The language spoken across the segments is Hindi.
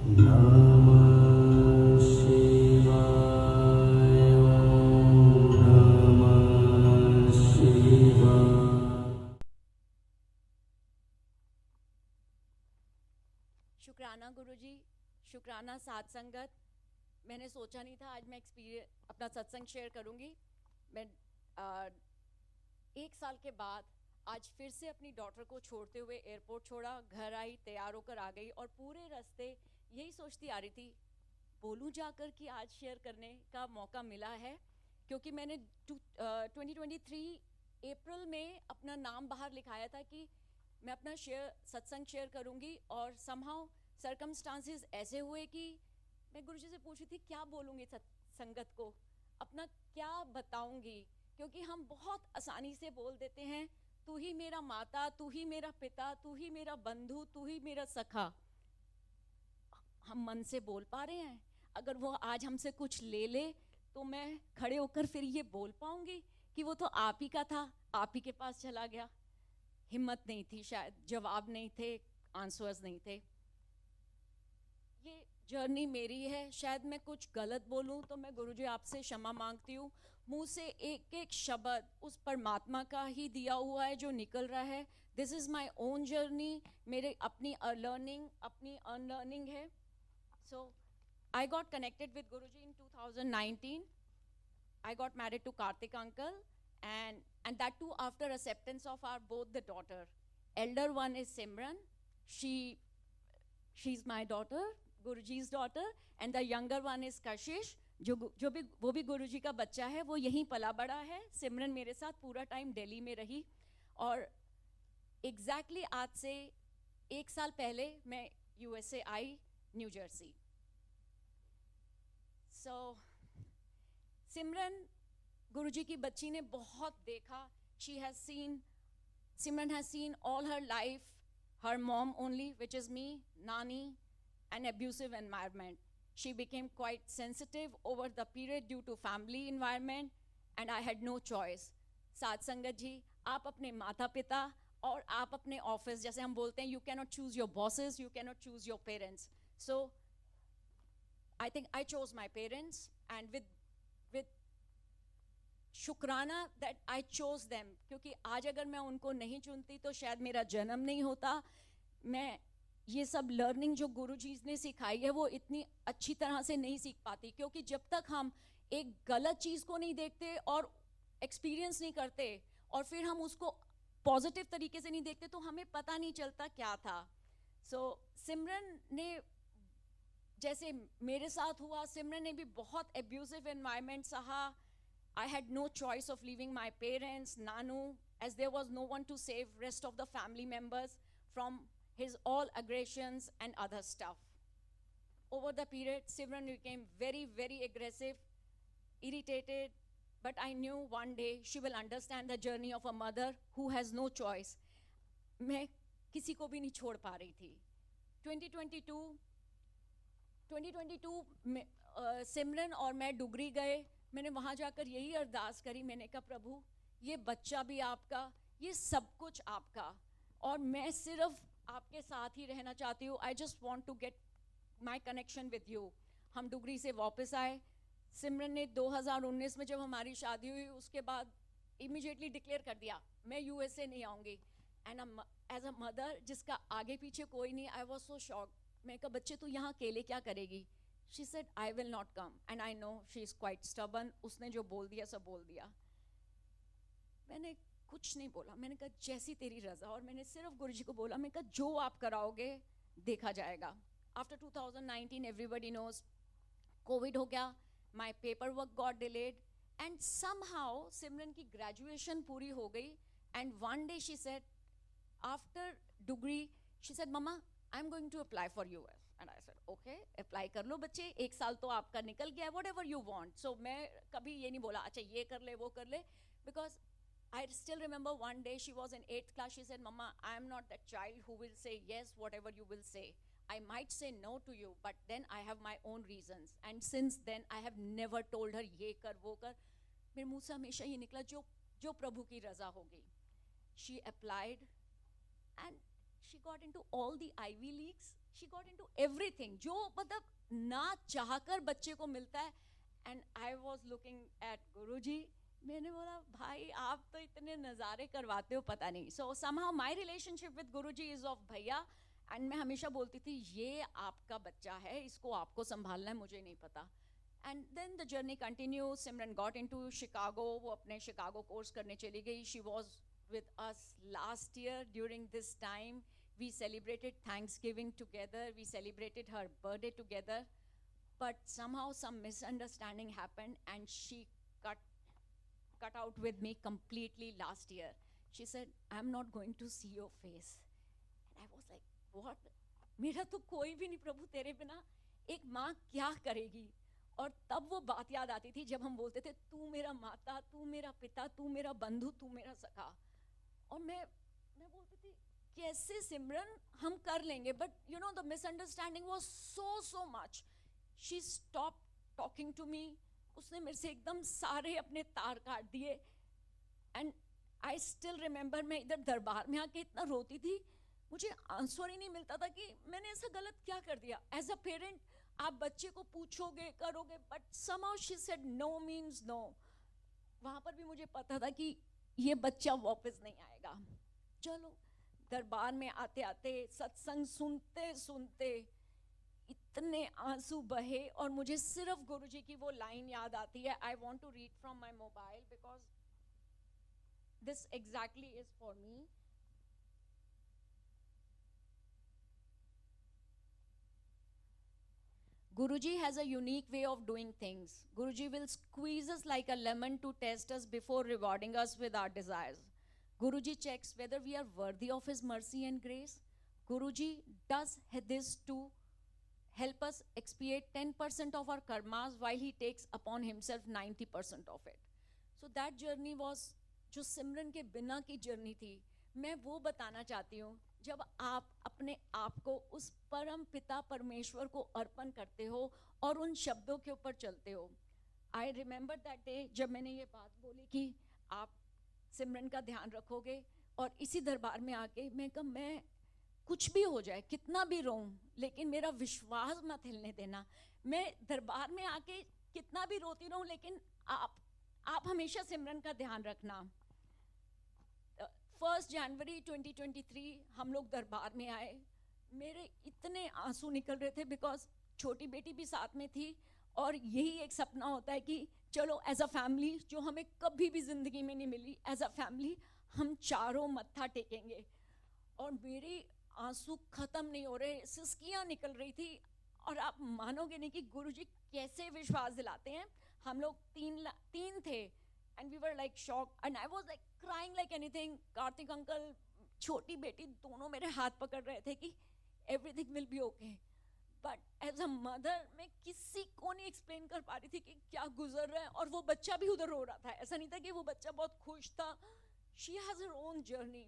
नमः शिवाय नमः शिवाय। शुक्राना गुरुजी, शुक्राना साथ संगत। मैंने सोचा नहीं था आज मैं अपना सत्संग शेयर करूंगी। मैं 1 साल के बाद आज फिर से अपनी डॉटर को छोड़ते हुए एयरपोर्ट छोड़ा, घर आई, तैयार होकर आ गई और पूरे रास्ते यही सोचती आ रही थी, बोलूं जाकर कि आज शेयर करने का मौका मिला है। क्योंकि मैंने 2023 अप्रैल में अपना नाम बाहर लिखाया था कि मैं अपना सत्संग शेयर करूंगी, और समहाउ सर्कमस्टांसेस ऐसे हुए कि मैं गुरुजी से पूछी थी क्या बोलूंगी संगत को, अपना क्या बताऊंगी। क्योंकि हम बहुत आसानी से बोल देते हैं, तू ही मेरा माता, तू ही मेरा पिता, तू ही मेरा बंधु, तू ही मेरा सखा। हम मन से बोल पा रहे हैं? अगर वो आज हमसे कुछ ले ले तो मैं खड़े होकर फिर ये बोल पाऊंगी कि वो तो आप ही का था, आप ही के पास चला गया। हिम्मत नहीं थी, शायद जवाब नहीं थे, आंसर्स नहीं थे। ये जर्नी मेरी है, शायद मैं कुछ गलत बोलूं तो मैं गुरुजी आपसे क्षमा मांगती हूँ। मुंह से एक एक शब्द उस परमात्मा का ही दिया हुआ है जो निकल रहा है। This is my own journey, मेरे अपनी लर्निंग, अपनी अनलर्निंग है। So I got connected with Guruji in 2019. I got married to Karthik uncle, and that too after acceptance of our both the daughter. Elder one is Simran. She's my daughter, Guruji's daughter, and the younger one is Kashish. जो भी वो भी गुरुजी का बच्चा है, वो यहीं पला बड़ा है। सिमरन मेरे साथ पूरा टाइम दिल्ली में रही, और एग्जैक्टली आज से 1 साल पहले मैं यूएसए आई, न्यू जर्सी। सो सिमरन गुरुजी की बच्ची ने बहुत देखा। Simran has seen all her life her mom only, which is me, Nani, an abusive environment. She became quite sensitive over the period due to family environment, and I had no choice. साथ संगत जी, आप अपने माता पिता और आप अपने ऑफिस, जैसे हम बोलते हैं, you cannot choose your bosses, you cannot choose your parents. So I think I chose my parents, and with शुक्राना दैट आई चोज देम। क्योंकि आज अगर मैं उनको नहीं चुनती तो शायद मेरा जन्म नहीं होता। मैं ये सब लर्निंग जो गुरुजी ने सिखाई है वो इतनी अच्छी तरह से नहीं सीख पाती, क्योंकि जब तक हम एक गलत चीज़ को नहीं देखते और एक्सपीरियंस नहीं करते और फिर हम उसको पॉजिटिव तरीके से नहीं देखते तो हमें पता नहीं चलता क्या था। सो सिमरन ने, जैसे मेरे साथ हुआ, सिमरन ने भी बहुत एब्यूजिव एनवायरनमेंट सहा। I had no choice of leaving my parents, Nanu, as there was no one to save rest of the family members from his all aggressions and other stuff. Over the period, Simran became very, very aggressive, irritated, but I knew one day she will understand the journey of a mother who has no choice. मैं किसी को भी नहीं छोड़ पा रही थी। 2022 में सिमरन और मैं डुगरी गए। मैंने वहाँ जाकर यही अरदास करी, मैंने कहा प्रभु ये बच्चा भी आपका, ये सब कुछ आपका, और मैं सिर्फ आपके साथ ही रहना चाहती हूँ। I just want to get my connection with you. हम डुगरी से वापस आए। सिमरन ने 2019 में जब हमारी शादी हुई उसके बाद इमीडिएटली डिक्लेयर कर दिया मैं यूएसए नहीं आऊँगी। एंड एज अ मदर जिसका आगे पीछे कोई नहीं, आई वॉज सो शॉक। मैं कहा बच्चे तू यहाँ अकेले क्या करेगी? She said, I will not come. And I know she is quite stubborn. उसने जो बोल दिया सब बोल दिया। मैंने कुछ नहीं बोला, मैंने कहा जैसी तेरी रजा, और मैंने सिर्फ गुरुजी को बोला, मैं कहा जो आप कराओगे देखा जाएगा। After 2019 everybody knows कोविड हो गया, my paperwork got delayed, and somehow सिमरन की ग्रेजुएशन पूरी हो गई। And one day she said, after degree, she said, Mama, I'm going to apply for US. And I said, okay, apply कर लो बच्चे, 1 साल तो आपका निकल गया, whatever you want. So मैं कभी ये नहीं बोला अच्छा ये कर ले वो कर ले, because I still remember one day she was in 8th class. She said, Mama, I am not that child who will say yes whatever you will say. I might say no to you, but then I have my own reasons. And since then I have never told her ये कर वो कर। मेरे मुँह से हमेशा ये निकला जो प्रभु की रजा होगी। She applied and she got into all the Ivy leagues, she got into everything जो मतलब ना चाहकर बच्चे को मिलता है. And I was looking at Guruji, मैंने बोला भाई आप तो इतने नज़ारे करवाते हो पता नहीं. सो somehow my relationship with Guruji is of भैया. एंड मैं हमेशा बोलती थी ये आपका बच्चा है, इसको आपको संभालना है, मुझे नहीं पता. And then the journey continue. Simran got into Chicago, वो अपने शिकागो कोर्स करने चली गई. She was with us last year during this time. We celebrated Thanksgiving together, we celebrated her birthday together, but somehow some misunderstanding happened and she cut out with me completely last year. She said, I'm not going to see your face. And I was like, what? मेरा तो कोई भी नहीं प्रभु तेरे बिना, एक माँ क्या करेगी. और तब वो बात याद आती थी जब हम बोलते थे तू मेरा माता, तू मेरा पिता, तू मेरा बंधु, तू मेरा सखा. और मैं बोलती थी कैसे सिमरन हम कर लेंगे. But you know the misunderstanding was so much. She stop talking to me. उसने मेरे से एकदम सारे अपने तार काट दिए. एंड आई स्टिल रिमेंबर, मैं इधर दरबार में आके इतना रोती थी, मुझे आंसर ही नहीं मिलता था कि मैंने ऐसा गलत क्या कर दिया. एज अ पेरेंट आप बच्चे को पूछोगे करोगे, but somehow she said no means no. वहाँ पर भी मुझे पता था कि ये बच्चा वापस नहीं आएगा. चलो दरबार में आते आते सत्संग सुनते सुनते इतने आंसू बहे. और मुझे सिर्फ गुरुजी की वो लाइन याद आती है. I want to read from my mobile because this exactly is for me. Guruji has a unique way of doing things. Guruji will squeeze us like a lemon to test us before rewarding us with our desires. Guruji checks whether we are worthy of his mercy and grace. Guruji does this to help us expiate 10% of our karmas while he takes upon himself 90% of it. So that journey was जो सिमरन के बिना की जर्नी थी. मैं वो बताना चाहती हूँ जब आप अपने आप को उस परम पिता परमेश्वर को अर्पण करते हो और उन शब्दों के ऊपर चलते हो. आई रिमेंबर दैट डे जब मैंने ये बात बोली कि आप सिमरन का ध्यान रखोगे. और इसी दरबार में आके मैं कहा मैं कुछ भी हो जाए, कितना भी रोऊं, लेकिन मेरा विश्वास मत हिलने देना. मैं दरबार में आके कितना भी रोती रहूं, लेकिन आप हमेशा सिमरन का ध्यान रखना. 1 जनवरी 2023 हम लोग दरबार में आए. मेरे इतने आंसू निकल रहे थे बिकॉज छोटी बेटी भी साथ में थी. और यही एक सपना होता है कि चलो एज अ फैमिली, जो हमें कभी भी ज़िंदगी में नहीं मिली, एज अ फैमिली हम चारों मत्था टेकेंगे. और मेरे आंसू ख़त्म नहीं हो रहे, सिसकियाँ निकल रही थी. और आप मानोगे नहीं कि गुरुजी कैसे विश्वास दिलाते हैं. हम लोग तीन थे. And we were like shocked, and I was like crying like anything. Karthik uncle, छोटी बेटी, दोनों मेरे हाथ पकड़ रहे थे कि everything will be okay. But as a mother, मैं किसी को नहीं explain कर पा रही थी कि क्या गुजर रहा है. और वो बच्चा भी उधर रो रहा था. ऐसा नहीं था कि वो बच्चा बहुत खुश था. She has her own journey.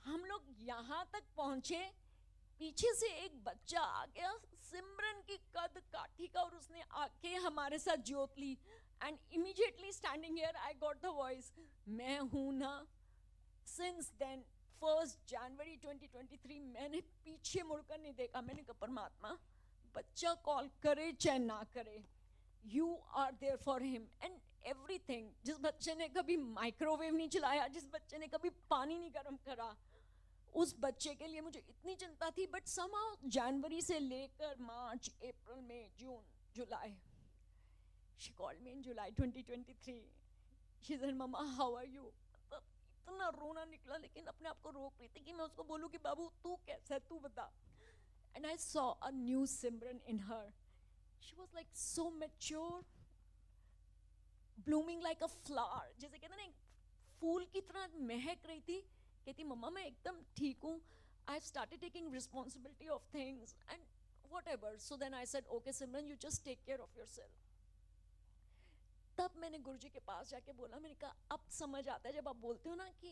हम लोग यहाँ तक पहुँचे, पीछे से एक बच्चा आ गया सिमरन की कद काठी का, और उसने आके हमारे साथ ज्योत ली. And immediately standing here, I got the voice, मैं हूँ ना. Since then, 1 January 2023, मैंने पीछे मुड़कर नहीं देखा. मैंने कहा परमात्मा, बच्चा कॉल करे चाहे ना करे, you are there for him and everything. जिस बच्चे ने कभी माइक्रोवेव नहीं चलाया, जिस बच्चे ने कभी पानी नहीं गर्म करा, उस बच्चे के लिए मुझे इतनी चिंता थी. बट somehow जनवरी से लेकर मार्च, अप्रैल, मई, जून, जुलाई, she called me in July 2023. She said, Mama, how are you? इतना रोना निकला, लेकिन अपने आप को रोक रही थी कि मैं उसको बोलूं कि बाबू तू कैसा है, तू बता. And I saw a new Simran in her. She was like so mature, blooming like a flower. जैसे कहते हैं ना, फूल की तरह महक रही थी. कहती मम्मा मैं एकदम ठीक हूँ. I've started taking responsibility of things and whatever. So then I said, okay Simran, you just take care of yourself. तब मैंने गुरुजी के पास जाके बोला, मैंने कहा अब समझ आता है जब आप बोलते हो ना कि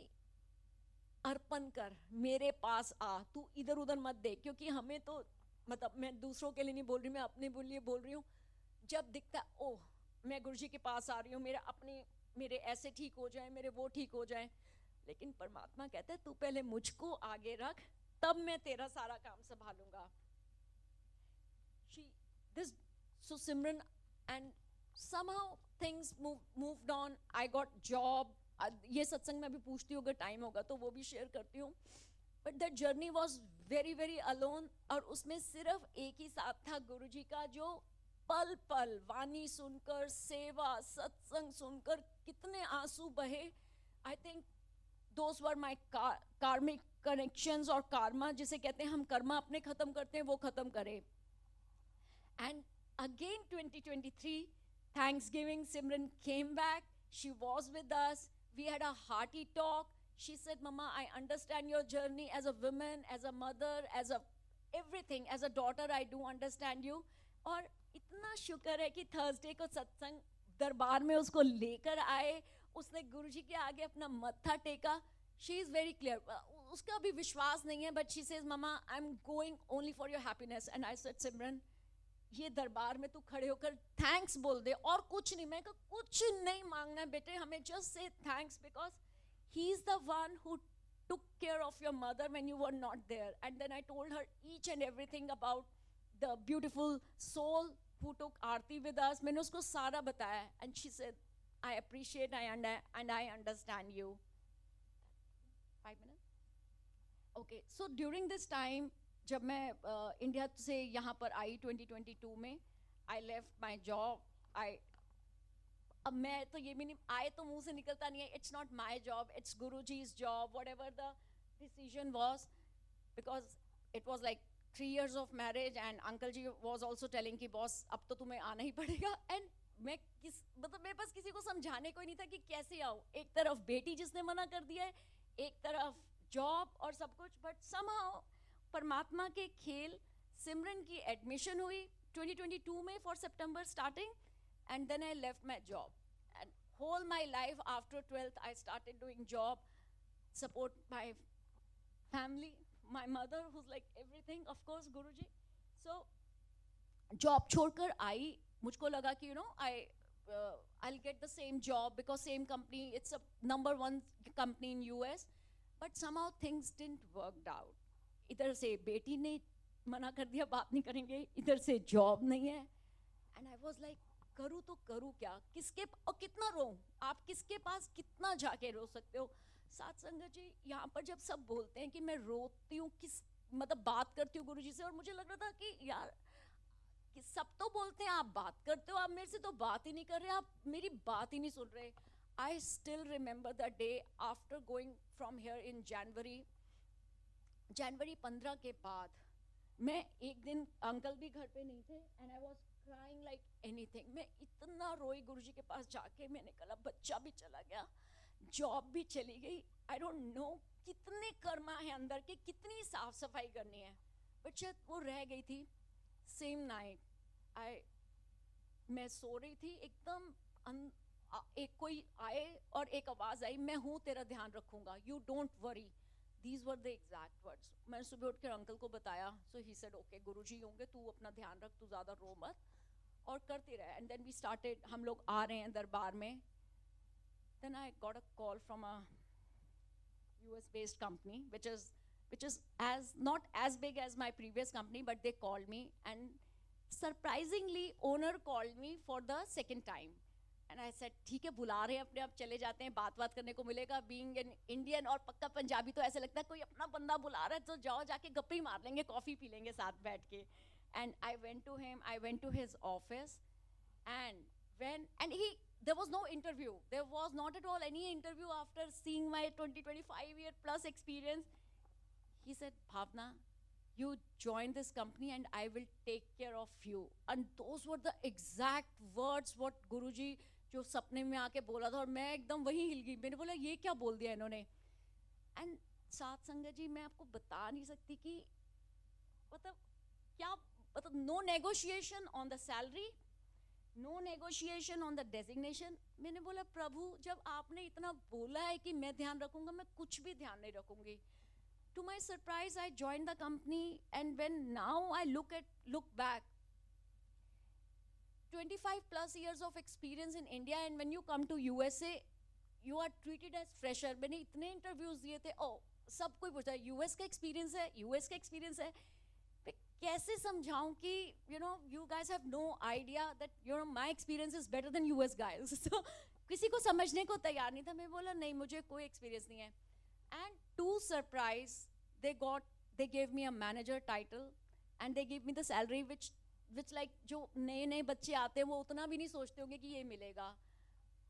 अर्पण कर, मेरे पास आ, तू इधर उधर मत देख. क्योंकि हमें तो मतलब मैं दूसरों के लिए नहीं बोल रही, मैं अपने लिए बोल रही हूँ. जब दिखता है ओह मैं गुरुजी के पास आ रही हूँ, मेरे ऐसे ठीक हो जाए, मेरे वो ठीक हो जाए. लेकिन परमात्मा कहता है तू पहले मुझको आगे रख, तब मैं तेरा सारा काम संभालूंगा. She this so Simran, and somehow things moved on. I got job. ये सत्संग में भी पूछती हूँ, अगर टाइम होगा तो वो भी शेयर करती हूँ. But that journey was very very alone, और उसमें सिर्फ एक ही साथ था गुरुजी का, जो पल पल वाणी सुनकर, सेवा सत्संग सुनकर कितने आंसू बहे. आई थिंक दोस वर माई कार्मिक कनेक्शंस, और कार्मा जिसे कहते हैं, हम कर्मा अपने खत्म करते हैं, वो खत्म करे. And again 2023, Thanksgiving, Simran came back. She was with us. We had a hearty talk. She said, Mama, I understand your journey as a woman, as a mother, as a everything, as a daughter, I do understand you. और इतना शुक्र है कि थर्सडे को सत्संग दरबार में उसको लेकर आए, उसने गुरुजी के आगे अपना मत्था टेका. She is very clear. उसका भी विश्वास नहीं है, but she says, Mama, I'm going only for your happiness. And I said, Simran, ये दरबार में तू खड़े होकर थैंक्स बोल दे, और कुछ नहीं. मैं कुछ नहीं मांगना है बेटे, हमें just say thanks, because he is the one who took care of your mother when you were not there. And then I told her each and everything about the beautiful soul who took Aarti with us. मैंने उसको सारा बताया. And she said, I appreciate and I understand you. 5 minutes? Okay, so during this time, जब मैं इंडिया से यहाँ पर आई 2022 में, आई लेफ्ट माई जॉब. अब मैं तो ये भी नहीं, आए तो मुंह से निकलता नहीं है, it's not my job, it's Guruji's job, whatever the decision was, because it was like 3 years of marriage, and uncle ji was also telling कि बॉस अब तो तुम्हें आना ही पड़ेगा. एंड मैं मतलब मेरे पास किसी को समझाने को नहीं था कि कैसे आओ. एक तरफ बेटी जिसने मना कर दिया है, एक तरफ जॉब और सब कुछ. बट समहाउ परमात्मा के खेल, सिमरन की एडमिशन हुई 2022 में for September starting, and then I left my job. And whole my life after 12th I started doing job, support my family, my mother who's like everything, of course Guruji. So job छोड़कर आई, मुझको लगा कि I'll get the same job because same company, it's a number 1 company in US. But somehow things didn't work out. इधर से बेटी ने मना कर दिया, बात नहीं करेंगे, इधर से जॉब नहीं है. एंड आई वॉज लाइक, करूँ तो करूँ क्या, किसके और कितना रो, आप किसके पास कितना जाके रो सकते हो. साथ संगत जी, यहाँ पर जब सब बोलते हैं कि मैं रोती हूँ, किस मतलब बात करती हूँ गुरुजी से, और मुझे लग रहा था कि यार कि सब तो बोलते हैं आप बात करते हो, आप मेरे से तो बात ही नहीं कर रहे, आप मेरी बात ही नहीं सुन रहे. I still remember the day after going from here in January 15 के बाद. मैं एक दिन, अंकल भी घर पे नहीं थे, and I was crying like anything. मैं इतना रोई गुरुजी के पास जाके. मैंने कहा बच्चा भी चला गया, जॉब भी चली गई, आई डोंट नो कितने कर्मा है अंदर के, कितनी साफ सफाई करनी है, बट शायद वो रह गई थी. सेम नाइट मैं सो रही थी, एकदम एक कोई आए और एक आवाज आई, मैं हूँ, तेरा ध्यान रखूंगा, you don't worry. These were the exact words. मैंने सुबह उठ कर अंकल को बताया. So he said, okay, गुरुजी होंगे, तू अपना ध्यान रख, तू ज़्यादा रो मत, और करते रहे. And then we started, हम लोग आ रहे हैं दरबार में. Then I got a call from a US-based company, which is as not as big as my previous company, but they called me, and surprisingly, owner called me for the second time. And I said, ठीक है, बुला रहे हैं अपने आप, चले जाते हैं, बात करने को मिलेगा. बीइंग एन इंडियन और पक्का पंजाबी, तो ऐसे लगता है कोई अपना बंदा बुला रहा है तो जाओ, जाके गप्पे ही मार लेंगे, कॉफ़ी पी लेंगे साथ बैठ के. And I went to his office, and there was no interview. There was not at all any interview after seeing my 25-year plus experience. He said, Bhavna, you join this company and I will take care of you. And those were the exact words what Guruji जो सपने में आके बोला था, और मैं एकदम वही हिल गई. मैंने बोला ये क्या बोल दिया इन्होंने. एंड साथ संगत जी, मैं आपको बता नहीं सकती कि मतलब क्या, मतलब no negotiation on the salary, no negotiation on the designation. मैंने बोला प्रभु, जब आपने इतना बोला है कि मैं ध्यान रखूंगा, मैं कुछ भी ध्यान नहीं रखूंगी. To my surprise, I joined the company, and when now I look back, 25 plus years of experience in India, and when you come to USA, you are treated as fresher. मैंने इतने interviews दिए थे. Oh, सब कोई पूछता है यूएस का एक्सपीरियंस है, यूएस का एक्सपीरियंस है। मैं कैसे समझाऊं कि you guys have no idea that my experience is better than us guys. तो किसी को समझने को तैयार नहीं था। मैं बोला नहीं, मुझे कोई एक्सपीरियंस नहीं है। And to surprise they gave me a manager title and they gave me the salary which like जो नए नए बच्चे आते हैं वो उतना भी नहीं सोचते होंगे कि ये मिलेगा।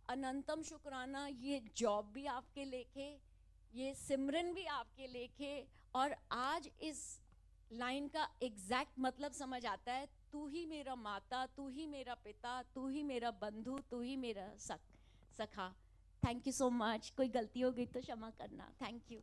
अनंतम शुक्राना, ये जॉब भी आपके लेखे, ये सिमरन भी आपके लेखे, और आज इस लाइन का एग्जैक्ट मतलब समझ आता है, तू ही मेरा माता, तू ही मेरा पिता, तू ही मेरा बंधु, तू ही मेरा सखा। Thank you so much. कोई गलती हो गई तो क्षमा करना। Thank you.